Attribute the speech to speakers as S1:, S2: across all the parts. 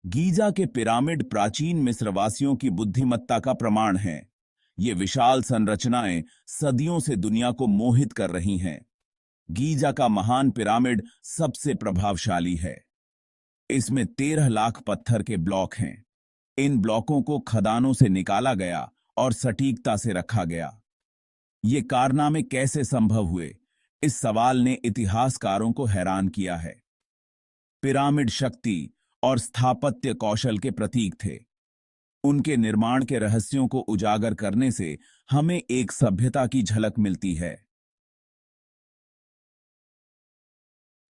S1: Giza के pyramid प्राचीन मिस्रवासियों की बुद्धिमत्ता का प्रमाण हैं। ये विशाल संरचनाएं सदियों से दुनिया को मोहित कर रही हैं। गीजा का महान पिरामिड सबसे प्रभावशाली है। इसमें 13 लाख पत्थर के ब्लॉक हैं। इन ब्लॉकों को खदानों से निकाला गया और सटीकता से रखा गया। ये कारनामे कैसे संभव हुए, इस सवाल ने इतिहासकारों को हैरान किया है। पिरामिड शक्ति और स्थापत्य कौशल के प्रतीक थे। उनके निर्माण के रहस्यों को उजागर करने से हमें एक सभ्यता की झलक मिलती है।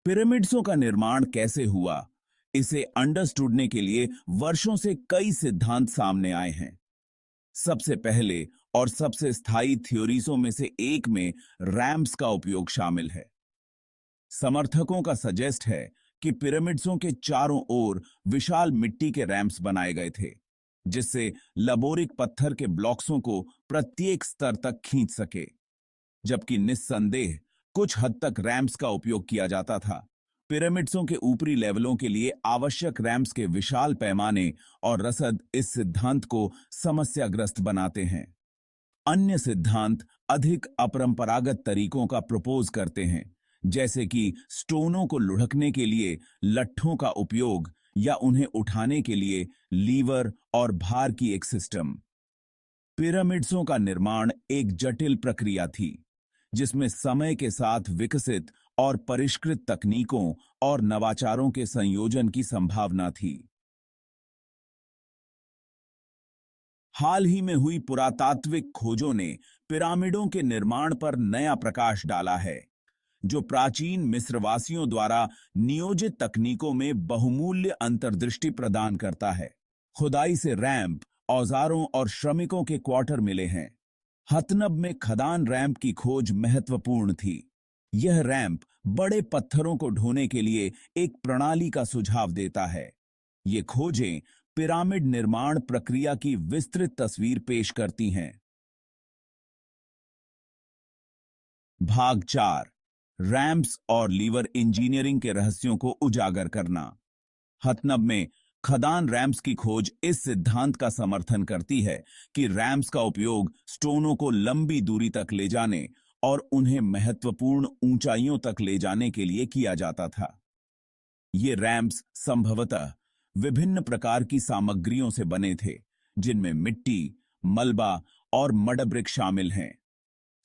S1: पिरामिड्सों का निर्माण कैसे हुआ, इसे अंडरस्टूडने के लिए वर्षों से कई सिद्धांत सामने आए हैं। सबसे पहले और सबसे स्थायी थ्योरीजों में से एक में रैम्प्स का उपयोग शामिल है। समर्थकों का सजेस्ट है कि पिरामिड्सों के चारों ओर विशाल मिट्टी के रैंप्स बनाए गए थे, जिससे लबोरिक पत्थर के ब्लॉक्सों को प्रत्येक स्तर तक खींच सके। जबकि निस्संदेह कुछ हद तक रैंप्स का उपयोग किया जाता था। पिरामिड्सों के ऊपरी लेवलों के लिए आवश्यक रैंप्स के विशाल पैमाने और रसद इस सिद्धांत को समस्याग्रस्त बनाते हैं। अन्य सिद्धांत अधिक अपरंपरागत तरीकों का प्रपोज करते हैं, जैसे कि स्टोनों को लुढ़कने के लिए लट्ठों का उपयोग या उन्हें उठाने के लिए लीवर और भार की एक सिस्टम। पिरामिड्सों का निर्माण एक जटिल प्रक्रिया थी, जिसमें समय के साथ विकसित और परिष्कृत तकनीकों और नवाचारों के संयोजन की संभावना थी। हाल ही में हुई पुरातात्विक खोजों ने पिरामिडों के निर्माण पर नया प्रकाश डाला है, जो प्राचीन मिस्रवासियों द्वारा नियोजित तकनीकों में बहुमूल्य अंतर्दृष्टि प्रदान करता है। खुदाई से रैंप, औजारों और श्रमिकों के क्वार्टर मिले हैं। हतनब में खदान रैंप की खोज महत्वपूर्ण थी। यह रैंप बड़े पत्थरों को ढोने के लिए एक प्रणाली का सुझाव देता है। ये खोजें पिरामिड निर्माण प्रक्रिया की विस्तृत तस्वीर पेश करती हैं। भाग 4, रैंप्स और लीवर इंजीनियरिंग के रहस्यों को उजागर करना। हतनब में खदान रैंप्स की खोज इस सिद्धांत का समर्थन करती है कि रैंप्स का उपयोग स्टोनों को लंबी दूरी तक ले जाने और उन्हें महत्वपूर्ण ऊंचाइयों तक ले जाने के लिए किया जाता था। ये रैंप्स संभवतः विभिन्न प्रकार की सामग्रियों से बने थे, जिनमें मिट्टी, मलबा और मडब्रिक शामिल हैं।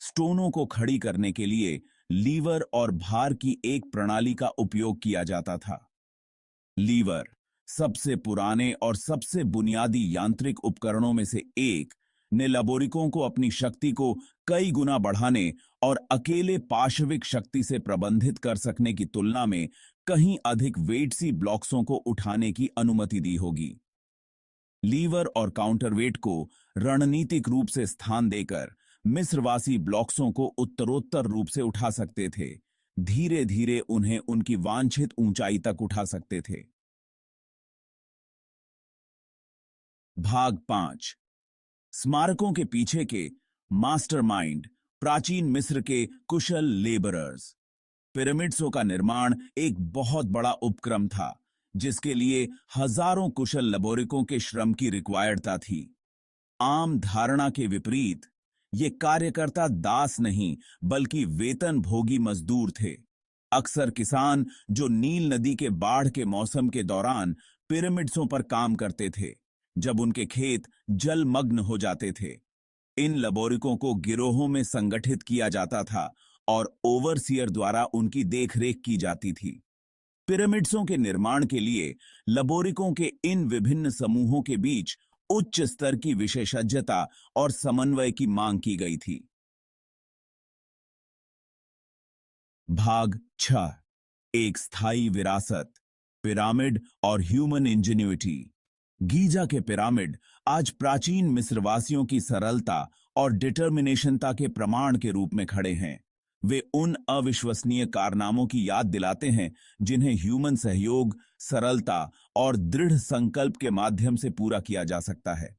S1: स्टोनों को खड़ी करने के लिए लीवर और भार की एक प्रणाली का उपयोग किया जाता था। लीवर सबसे पुराने और सबसे बुनियादी यांत्रिक उपकरणों में से एक ने लबोरिकों को अपनी शक्ति को कई गुना बढ़ाने और अकेले पार्श्विक शक्ति से प्रबंधित कर सकने की तुलना में कहीं अधिक वेट्सी ब्लॉक्सों को उठाने की अनुमति दी होगी। लीवर और काउंटरवेट को रणनीतिक रूप से स्थान देकर मिस्रवासी ब्लॉक्सों को उत्तरोत्तर रूप से उठा सकते थे, धीरे धीरे उन्हें उनकी वांछित ऊंचाई तक उठा सकते थे। भाग 5, स्मारकों के पीछे के मास्टरमाइंड, प्राचीन मिस्र के कुशल लेबरर्स। पिरामिड्सों का निर्माण एक बहुत बड़ा उपक्रम था, जिसके लिए हजारों कुशल लबोरिकों के श्रम की रिक्वायर्डता थी। आम धारणा के विपरीत ये कार्यकर्ता दास नहीं, बल्कि वेतन भोगी मजदूर थे। अक्सर किसान जो नील नदी के बाढ़ के मौसम के दौरान पिरामिड्सों पर काम करते थे, जब उनके खेत जलमग्न हो जाते थे। इन लबोरिकों को गिरोहों में संगठित किया जाता था और ओवरसियर द्वारा उनकी देखरेख की जाती थी। पिरामिड्सों के निर्माण के लिए लबोरिकों के इन विभिन्न समूहों के बीच उच्च स्तर की विशेषज्ञता और समन्वय की मांग की गई थी। भाग 6, एक स्थायी विरासत, पिरामिड और ह्यूमन इंजेन्युइटी। गीजा के पिरामिड आज प्राचीन मिस्रवासियों की सरलता और डिटर्मिनेशनता के प्रमाण के रूप में खड़े हैं। वे उन अविश्वसनीय कारनामों की याद दिलाते हैं जिन्हें ह्यूमन सहयोग, सरलता और दृढ़ संकल्प के माध्यम से पूरा किया जा सकता है।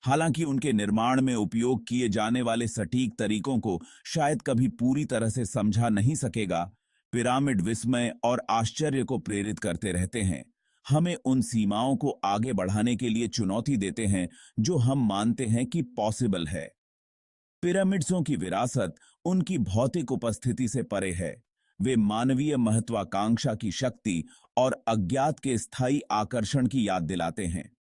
S1: हालांकि उनके निर्माण में उपयोग किए जाने वाले सटीक तरीकों को शायद कभी पूरी तरह से समझा नहीं सकेगा, पिरामिड विस्मय और आश्चर्य को प्रेरित करते रहते हैं। हमें उन सीमाओं को आगे बढ़ाने के लिए चुनौती देते हैं जो हम मानते हैं कि पॉसिबल है। पिरामिड्सों की विरासत उनकी भौतिक उपस्थिति से परे है। वे मानवीय महत्वाकांक्षा की शक्ति और अज्ञात के स्थायी आकर्षण की याद दिलाते हैं।